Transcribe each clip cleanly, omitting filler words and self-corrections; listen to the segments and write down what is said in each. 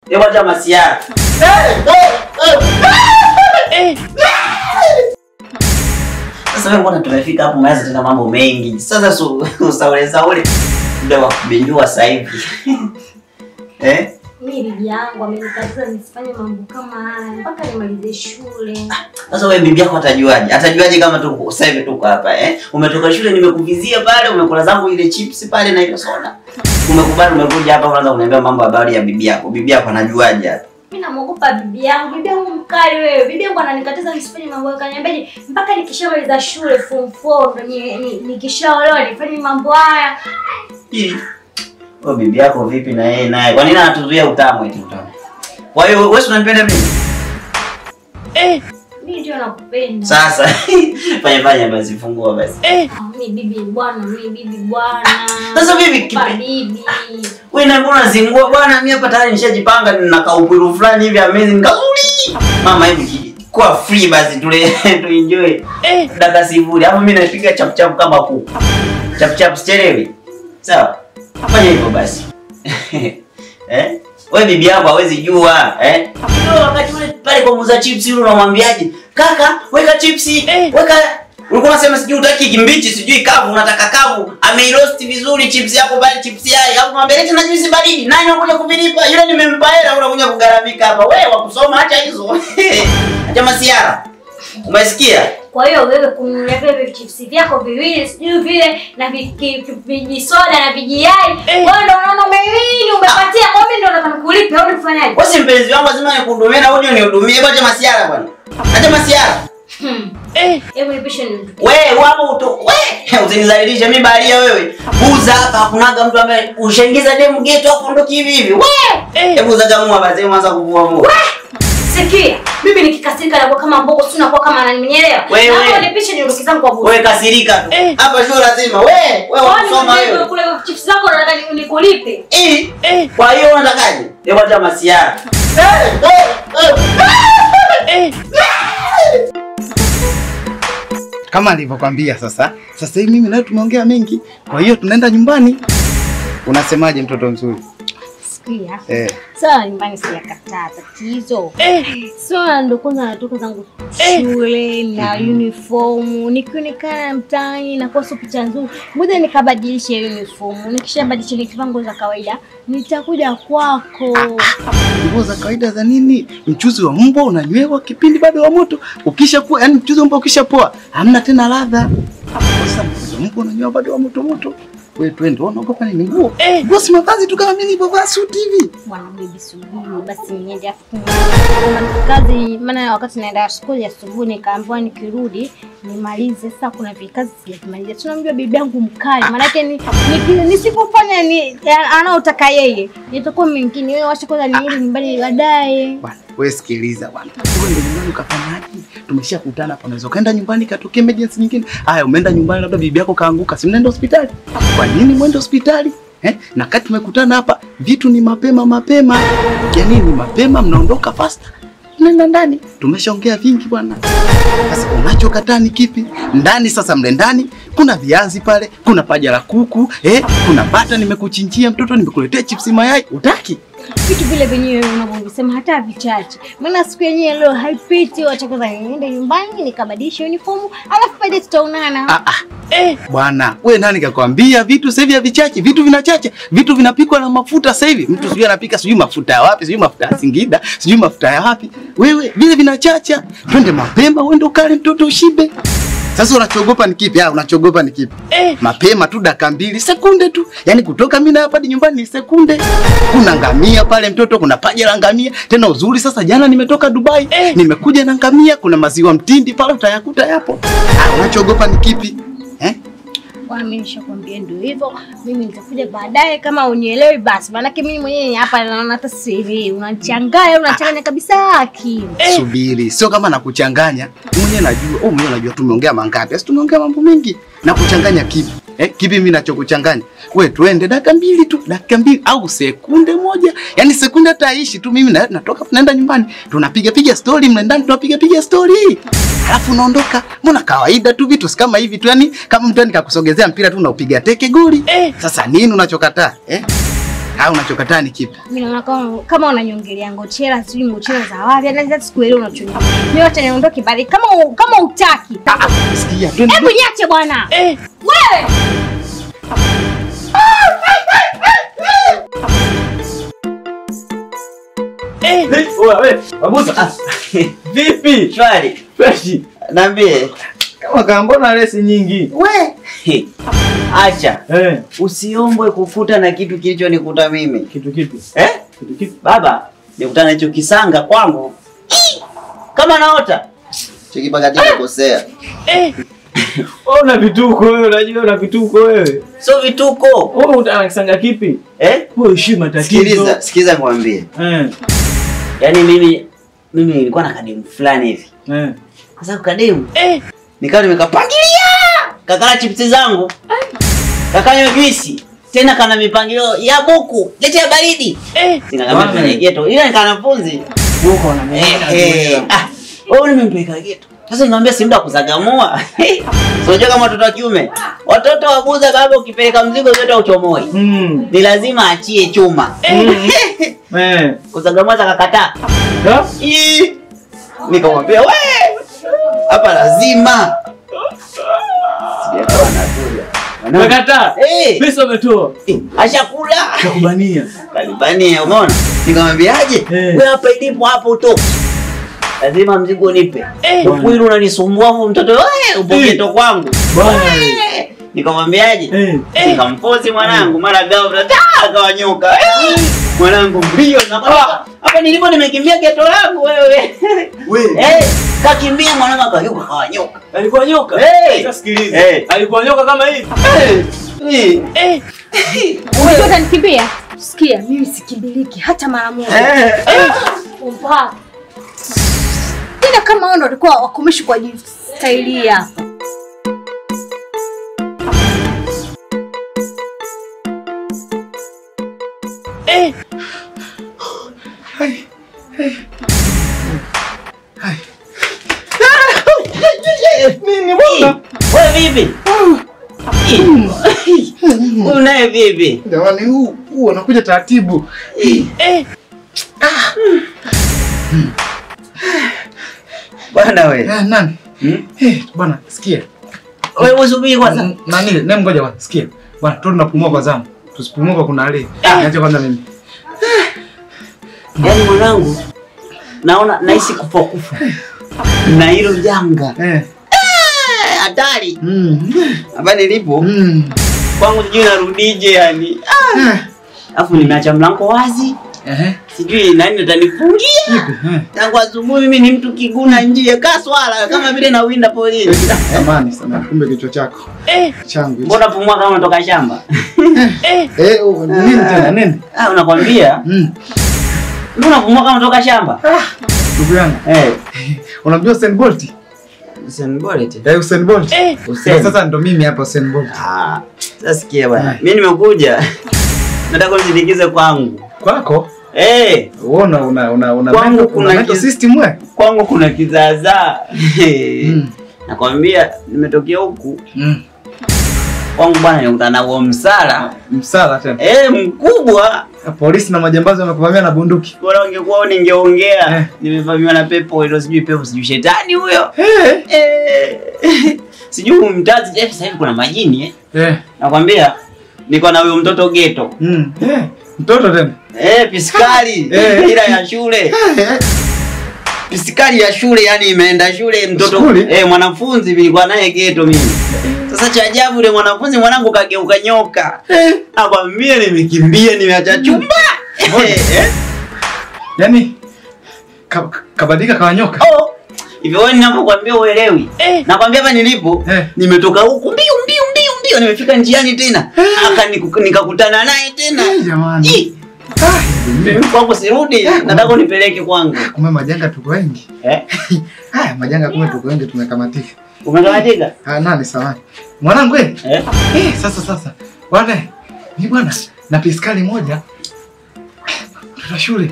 Ewa jamaa siara. Sasa wewe mbona tumefika hapo mwanzo tena mambo mengi. Sasa usauleza ule ndio wa kubindua sasa hivi. Mimi bibi yangu amenikataza nisifanye mambo kama haya mpaka nimalize shule. Sasa wewe bibi yako atajuaje? Atajuaje kama tuko sasa hivi tuko hapa Umetoka shule nimekuvizia pale, umekula zangu ile chips pale na ile soda. Umekubali umekuja hapa unaanza kuniambia mambo habari ya bibi yako. Bibi yako anajuaje hapa? Mimi namuogopa bibi yangu. Bibi yangu mkali wewe. Bibi yangu ananikataza nisifanye mambo yake. Ananiambia mpaka nikishamaliza shule form 4 ndo nikishaolewa nifanye mambo haya. Wewe bibi yako vipi na yeye naye? Kwa nini anatuzuia utamu eti utamu? Kwa hiyo wewe unanipenda mimi? Mimi ndio nakupenda. Sasa fanya basi fungua basi. Mimi bibi bwana. Sasa bibi wewe na mbona zingua bwana, mimi hapa tayari nishajipanga na kaupuru fulani hivi amazing kazuri. Mama hivi kwa free basi tu enjoy. Dada sivuli. Hapo mimi napiga chap kama kuku. Chap sichelewi. Sawa? Fanya hivyo basi. Wewe bibi yako hawezi jua, Ndio wakati ule pale kwa muuza chips yule unamwambiaje? Kaka, weka chips, weka. Ulikuwa unasema sijui utaki kimbichi, sijui kavu, unataka kavu. Ameiroast vizuri chips yako pale chips yai. Hapo mwambie tena juice baridi. Nani anakuja kuvilipa? Yule nimempa hela unakuja kugaramika hapa. Wewe wa kusoma acha hizo. Acha masiara. Umesikia? Kwa hiyo wewe kununulia vile chips vyako viwili sijui vile na vijisoda na vijiyai. Wewe ndio unaona umewini umepatia kwa mimi ndio nataka kulipa au nifanyaje? Wewe si mpenzi wangu lazima nikuhudumie na wewe unihudumie. Acha masiara bwana. Acha masiara. Hebu nipishe nini? Wewe wapo usinizalilishe mimi baharia wewe. Buza hapa hakunaga mtu ambaye ushaingiza demu geto hapo ondoki hivi. Hebu zagamua basi mwanza kuvua moyo. Sikia, mimi nikikasirika na kama mbogo si unakuwa kama ananielewa. Hapo nipishe niondoke zangu kwa buza. Wewe kasirika tu. Hapa sio lazima. Wewe unasoma wewe. Kule chips zako nataka nikulipe. Kwa hiyo unatakaje? Hebu acha masiara. Kama alivyokuambia sasa hivi mimi nawe tumeongea mengi. Kwa hiyo tunaenda nyumbani. Unasemaje mtoto mzuri? Sikia. Sawa nyumbani sijakataa tatizo. Sio ndo kwanza natoka zangu shule na uniform. Nikionekana mtaani na kwa picha nzuri. Ngoja nikabadilishe uniform. Nikishabadilisha nikivaa nguo za kawaida, nitakuja kwako. Nguo za kawaida za nini? Mchuzi wa mbwa unanywewa kipindi bado wa moto. Ukishapoa, yani mchuzi wa mbwa ukishapoa, hamna tena ladha. Sasa mchuzi wa mbwa unanywewa bado wa moto. Wewe twende unaogopa nini nguo? Bosi mavazi tu kama mimi nilipovaa suti hivi. Bwana bibi subiri basi niende afu kazi maana wakati naenda shule asubuhi nikaambiwa nikirudi nimalize sasa kuna vikazi sijamaliza. Tunamjua bibi yangu mkali. Maana yake nisipofanya anaotaka yeye. Nitakuwa mwingine wewe washa kwanza niende nyumbani baadaye. Bwana wewe sikiliza bwana. Wewe nyumbani ukafanyaje? Tumeshakutana hapa unaweza kaenda nyumbani katokea emergency nyingine. Haya umeenda nyumbani labda bibi yako kaanguka, si mnaenda hospitali? Kwa nini mwende hospitali? Na kati tumekutana hapa vitu ni mapema. Yaani ni mapema mnaondoka fast. Nenda ndani. Tumeshaongea vingi bwana. Sasa unachokataa ni kipi? Ndani sasa mle ndani kuna viazi pale, kuna paja la kuku, kuna bata nimekuchinjia mtoto nimekuletea chips mayai. Utaki? Vitu vile venyewe unavyosema hata vichache. Maana siku yenyewe leo haipiti wacha kwanza niende nyumbani nikabadilisha uniform alafu baadaye tutaonana. Bwana, wewe nani kakwambia vitu sasa hivi vichache? Vitu vinachache. Vitu vinapikwa na mafuta sasa hivi. Mtu sijui anapika sijui mafuta ya wapi, sijui mafuta ya Singida, sijui mafuta ya wapi. Wewe vile vinachacha. Twende mapema uende ukale mtoto ushibe. Sasa unachogopa ni kipi? Unachogopa ni kipi? Mapema tu dakika 2 sekunde tu. Yaani kutoka mimi hapa hadi nyumbani ni sekunde. Kuna ngamia pale mtoto, kuna paja la ngamia. Tena uzuri sasa jana nimetoka Dubai. Nimekuja na ngamia, kuna maziwa mtindi pale utayakuta yapo. Unachogopa ni kipi? Kwa mimi nishakwambia ndio hivyo. Mimi nitakuja baadaye kama unielewi basi. Maana mimi mwenyewe hapa naona hata sielewi. Unachanganya kabisa akili. Subiri, sio kama nakuchanganya. Mwenyewe najua, mwenyewe unajua tumeongea mangapi. Sasa tumeongea mambo mengi. Na kuchanganya kipi? Kipi mimi nachokuchanganya? Wewe tuende dakika 2 tu, dakika 2 au sekunde moja. Yaani sekunde hataishi tu mimi natoka tunaenda nyumbani. Tunapiga story mle ndani tunapiga story. Alafu unaondoka. Mbona kawaida tu vitu kama hivi tu yani kama mtu nikakusogezea mpira tu unaupiga teke goli. Sasa nini unachokataa? unachokataa ni kipi? Mimi naona kama unanyongelea ngochela, sijui ngochela za wapi. Hata sikuelewi unachoniambia. Mimi wacha niondoke bali kama utaki. Sikia, twende. Hebu niache bwana. Wewe. Wewe, Babusa. Vipi? Shwari. Fresh. Niambie. Kama kaambona lesi nyingi. We. Acha. Usiombwe kukuta na kitu kilichonikuta mimi. Kitu kipi? Kitu kipi? Baba, nikutana hicho kisanga kwangu. Kama naota. Chikipakatika kosea. Una vituko wewe, unajua una vituko wewe. Sio vituko. Wewe unataka kisanga kipi? Wewe heshima tatizo. Sikiliza nikwambie. Yaani mimi nilikuwa na kademu fulani hivi. Sasa kademu. Nikawa nimekapangilia. Kakala chipsi zangu. Kakanywa juisi. Tena kana mipangilio ya buku. Lete ya baridi. Sinakamia kwenye geto. Ila nikanafunzi. Buku na mimi. Wewe nimempeleka geto. Sasa nikamwambia si muda kuzagamua. Unajua kama watoto wa kiume, watoto wabuza baba ukipeleka mzigo zote uchomoi. Ni lazima achie chuma. Kuzagamua akakataa. Nikamwambia we hapa lazima. Umekataa? Pesa umetoa. Ashakula. Nakubania. Kanibania, umeona? Nikamwambiaje? Wewe hapa ilipo hapo utoke. Lazima mzigo nipe. Ukweli unanisumbua huko mtoto wewe upoketo kwangu. Bwana. Nikamwambiaje? Nikampozi mwanangu mara ghafla akawanyoka. Mwanangu mbio na hapa nilipo nimekimbia geto langu wewe. Kakimbia mwanangu akayuka kawanyoka. Alikuwa nyoka? Sasa sikiliza. Alikuwa nyoka kama hivi. Wewe utanikimbia? Sikia, mimi sikimbiliki hata mara moja. Umpa. Tena kama wao ndio walikuwa wakumishi kwa ajili staili hapa. Nini bwana? Wewe vipi? Unaye vipi? Jamani huu unakuja taratibu. Bwana wewe. Nani? Bwana sikia. Wewe usubiri kwanza. Nani? Nem ngoja bwana, sikia. Bwana tu tunapumua kwa zamu. Tusipumue kwa kuna hali. Niache kwanza mimi. Yaani mwanangu naona nahisi kufa. Na hilo janga. Hatari. Hapa nilipo. Kwangu sijui narudije yani. Alafu nimeacha mlango wazi. Sijui nani atanifungia. Tangu asubuhi mimi ni mtu kiguna njia kaswala kama vile na winda polini. Samani sana kumbe kichwa chako. Changu. Mbona pumua kama unatoka shamba? Nini tena nini? Unakwambia? Mbona pumua kama unatoka shamba? Ndugu yangu. Unamjua Usain Bolt? Usain Bolt? Usain Bolt. Sasa ndo mimi hapa Usain Bolt. Sasa sikia bwana. Mimi nimekuja. Nataka unisindikize kwangu. Kwako? Una kwangu kuna system wewe? Kwangu kuna kizaazaa. Nakwambia nimetokea huku. Kwangu bwana nikutana huo msala. Msala tena? Mkubwa. Polisi na majambazi wamekuvamia na bunduki. Bora ungekuwa ningeongea. Nimevamiwa na pepo hilo sijui pepo sijui shetani huyo. Sijui mtazi sasa hivi kuna majini Nakwambia niko na huyo mtoto geto. Mtoto tena? Piskali. Ila ya shule. Piskali ya shule yani imeenda shule mtoto. Mwanafunzi nilikuwa naye geto mimi. Sasa cha ajabu yule mwanafunzi mwanangu kageuka nyoka. Nakwambia nimekimbia nimeacha chumba. Yaani kabadilika kawa nyoka. Hivyo wewe ninapokuambia uelewi. Nakwambia hapa nilipo nimetoka huku mbio nimefika njiani tena. Nikakutana naye tena. Jamani. Mimi kwangu sirudi, nataka unipeleke kwangu. Kumbe majanga tuko wengi. Majanga kumbe tuko wengi tumekamatika. Umekamatika? Nani sawa. Mwanangu sasa. Bwana, ni bwana na piskali moja. Tuta shule.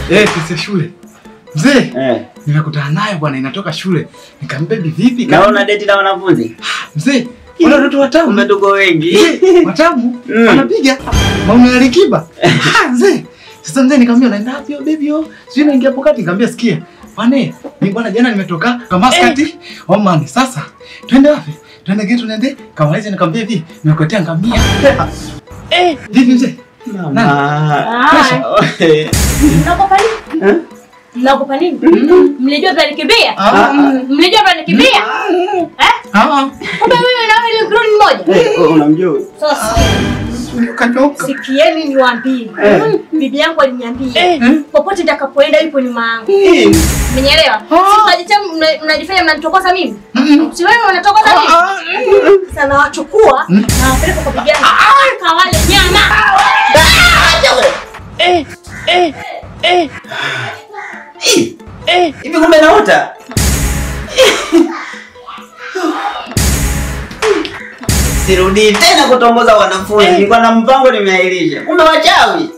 Pesa shule. Mzee, nimekutana naye bwana inatoka shule. Nikambebi vipi? Naona date na wanafunzi. Mzee, Wale watoto watamu. Umetoka wengi. Watamu. Wanapiga. Mama Alikiba. Mzee. Sasa mzee nikamwambia unaenda wapi baby? Sio naingia hapo kati nikamwambia sikia. Bwana, mimi bwana jana nimetoka Kamaskati. Oh man, sasa twende wapi? Twende getu nende. Kamaliza nikamwambia hivi, nimekuletea ngamia. Vipi mzee? Mama. Mnakopa nini? Mnakopa nini? Mlijua pale nikimbia? Mlijua pale nikimbia? Kumbe wewe na wewe ile groni moja. Unamjua? Sasa Kanyoka. sikieni niwaambie. Bibi yangu aliniambia popote nitakapoenda yupo nyuma yangu. Umenielewa? Mnajifanya mnanitokoza mimi? Si wewe unatokoza mimi? Sasa nawachukua na wapeleka kwa bibi yangu. Kawale nyama. Hivi kumbe naota? Sirudi tena kutongoza wanafunzi. Nilikuwa na mpango nimeahirisha. Kumbe wachawi.